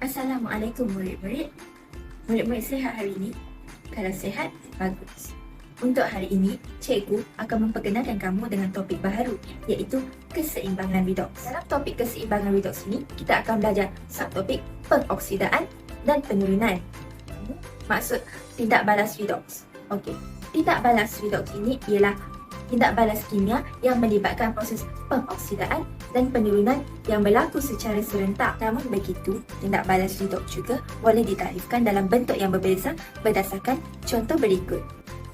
Assalamualaikum murid-murid. Murid-murid sihat hari ini? Kalau sihat, bagus. Untuk hari ini, cikgu akan memperkenalkan kamu dengan topik baharu, iaitu keseimbangan redoks. Dalam topik keseimbangan redoks ini, kita akan belajar subtopik pengoksidaan dan penurunan. Maksud tindak balas redoks. Okey, tindak balas redoks ini ialah tindak balas kimia yang melibatkan proses pengoksidaan dan penurunan yang berlaku secara serentak. Namun begitu, tindak balas redoks juga boleh ditarifkan dalam bentuk yang berbeza berdasarkan contoh berikut.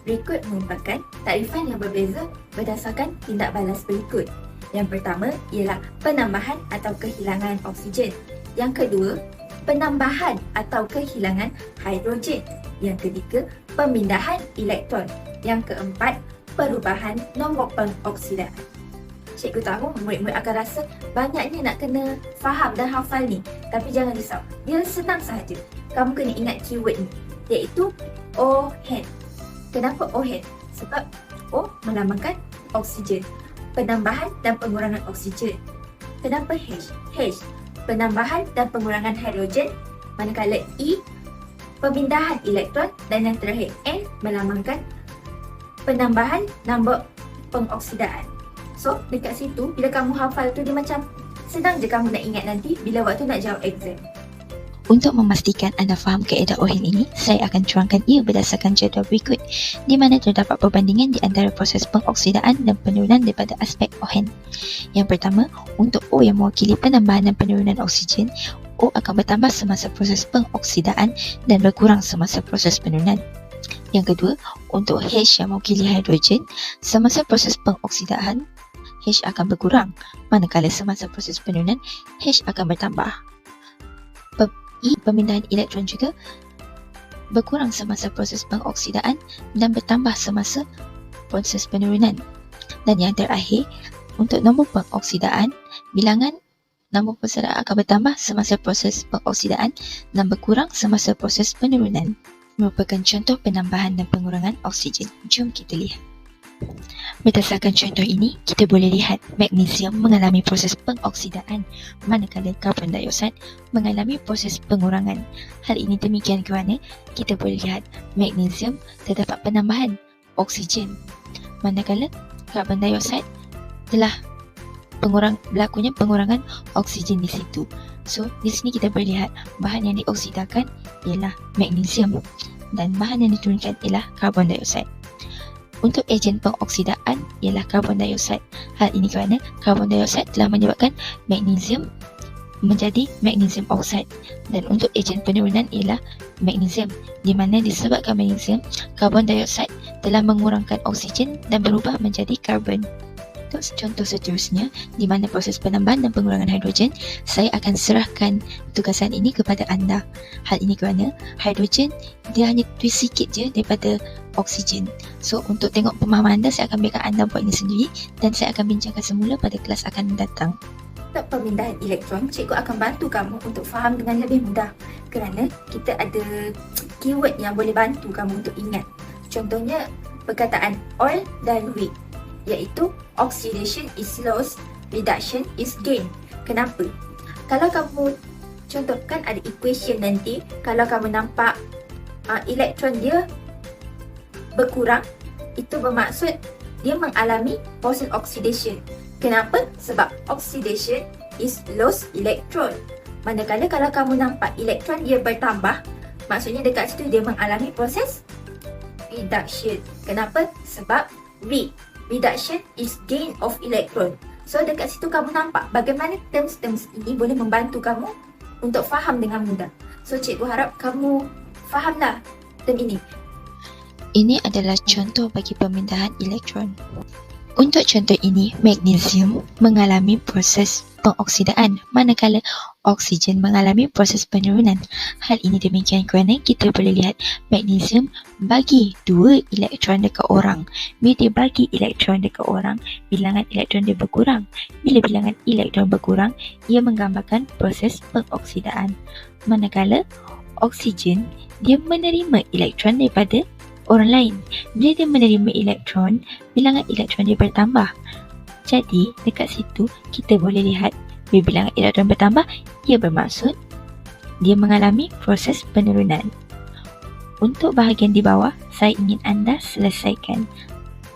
Berikut merupakan tarifan yang berbeza berdasarkan tindak balas berikut. Yang pertama ialah penambahan atau kehilangan oksigen. Yang kedua, penambahan atau kehilangan hidrogen. Yang ketiga, pemindahan elektron. Yang keempat, perubahan nombor pengoksidaan. Cikgu tahu murid-murid akan rasa banyaknya nak kena faham dan hafal ni. Tapi jangan risau, dia senang sahaja. Kamu kena ingat keyword ni, iaitu OH. Kenapa OH? Sebab O melambangkan oksigen, penambahan dan pengurangan oksigen. Kenapa H? H, penambahan dan pengurangan hidrogen. Manakala E, pemindahan elektron. Dan yang terakhir N melambangkan penambahan nombor pengoksidaan. So, dekat situ, bila kamu hafal tu, dia macam senang je kamu nak ingat nanti bila waktu nak jawab exam. Untuk memastikan anda faham kaedah OHEN ini, saya akan curangkan ia berdasarkan jadual berikut, di mana terdapat perbandingan di antara proses pengoksidaan dan penurunan daripada aspek OHEN. Yang pertama, untuk O yang mewakili penambahan dan penurunan oksigen, O akan bertambah semasa proses pengoksidaan dan berkurang semasa proses penurunan. Yang kedua, untuk H yang mewakili hidrogen, semasa proses pengoksidaan, H akan berkurang, manakala semasa proses penurunan, H akan bertambah. E, pemindahan elektron juga berkurang semasa proses pengoksidaan dan bertambah semasa proses penurunan. Dan yang terakhir, untuk nombor pengoksidaan, bilangan nombor pengoksidaan akan bertambah semasa proses pengoksidaan dan berkurang semasa proses penurunan. Merupakan contoh penambahan dan pengurangan oksigen. Jom kita lihat. Berdasarkan contoh ini, kita boleh lihat magnesium mengalami proses pengoksidaan, manakala karbon dioksida mengalami proses pengurangan. Hal ini demikian kerana kita boleh lihat magnesium terdapat penambahan oksigen, manakala karbon dioksida telah berlakunya pengurangan oksigen di situ. So, di sini kita boleh lihat bahan yang dioksidakan ialah magnesium dan bahan yang diturunkan ialah karbon dioksida. Untuk ejen pengoksidaan ialah karbon dioksida. Hal ini kerana karbon dioksida telah menyebabkan magnesium menjadi magnesium oksida. Dan untuk ejen penurunan ialah magnesium, di mana disebabkan magnesium, karbon dioksida telah mengurangkan oksigen dan berubah menjadi karbon. Untuk contoh seterusnya, di mana proses penambahan dan pengurangan hidrogen, saya akan serahkan tugasan ini kepada anda. Hal ini kerana hidrogen dia hanya twist sikit je daripada oksigen. So, untuk tengok pemahaman anda, saya akan biarkan anda buat ini sendiri dan saya akan bincangkan semula pada kelas akan datang. Untuk pemindahan elektron, cikgu akan bantu kamu untuk faham dengan lebih mudah kerana kita ada keyword yang boleh bantu kamu untuk ingat. Contohnya, perkataan oil dan weak, iaitu oxidation is loss, reduction is gain. Kenapa? Kalau kamu contohkan ada equation nanti, kalau kamu nampak elektron dia berkurang, itu bermaksud dia mengalami proses oxidation. Kenapa? Sebab oxidation is loss electron. Manakala kalau kamu nampak elektron dia bertambah, maksudnya dekat situ dia mengalami proses reduction. Kenapa? Sebab reduction is gain of electron. So dekat situ kamu nampak bagaimana terms-terms ini boleh membantu kamu untuk faham dengan mudah. So cikgu harap kamu fahamlah term ini. Ini adalah contoh bagi pemindahan elektron. Untuk contoh ini, magnesium mengalami proses pengoksidaan, manakala oksigen mengalami proses penurunan. Hal ini demikian kerana kita boleh lihat magnesium bagi 2 elektron dekat orang. Bila dia bagi elektron dekat orang, bilangan elektron dia berkurang. Bila bilangan elektron berkurang, ia menggambarkan proses pengoksidaan. Manakala oksigen, dia menerima elektron daripada orang lain. Bila dia menerima elektron, bilangan elektron dia bertambah. Jadi, dekat situ kita boleh lihat bila bilangan elektron bertambah, ia bermaksud dia mengalami proses penurunan. Untuk bahagian di bawah, saya ingin anda selesaikan.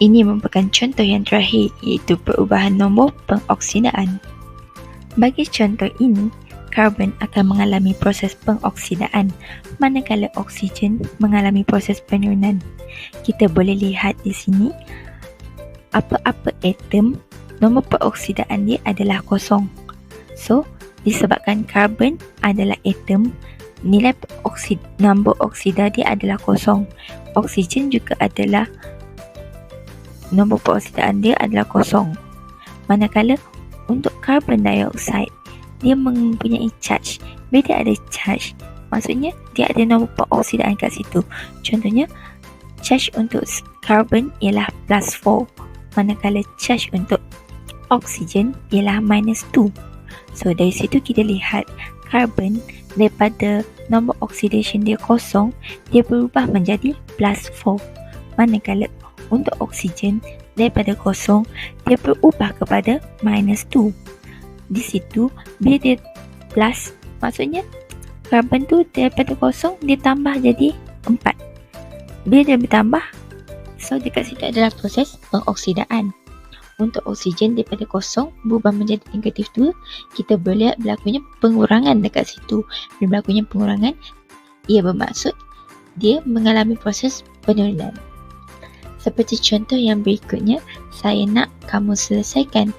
Ini merupakan contoh yang terakhir, iaitu perubahan nombor pengoksidaan. Bagi contoh ini, karbon akan mengalami proses pengoksidaan, manakala oksigen mengalami proses penurunan. Kita boleh lihat di sini, apa-apa atom, nombor pengoksidaan dia adalah kosong. So, disebabkan karbon adalah atom, nilai nombor oksida dia adalah kosong. Oksigen juga adalah nombor pengoksidaan dia adalah kosong. Manakala untuk karbon dioksida, dia mempunyai charge. Bila dia ada charge, maksudnya dia ada nombor pengoksidaan kat situ. Contohnya, charge untuk karbon ialah +4, manakala charge untuk oksigen ialah -2. So, dari situ kita lihat karbon daripada nombor oxidation dia kosong, dia berubah menjadi +4. Manakala untuk oksigen daripada kosong, dia berubah kepada -2. Di situ, bila dia plus, maksudnya karbon tu daripada kosong, dia tambah jadi 4. Bila dia bertambah, so dekat situ adalah proses pengoksidaan. Untuk oksigen daripada kosong berubah menjadi -2, kita boleh lihat berlakunya pengurangan dekat situ. Bila berlakunya pengurangan, ia bermaksud dia mengalami proses penurunan. Seperti contoh yang berikutnya, saya nak kamu selesaikan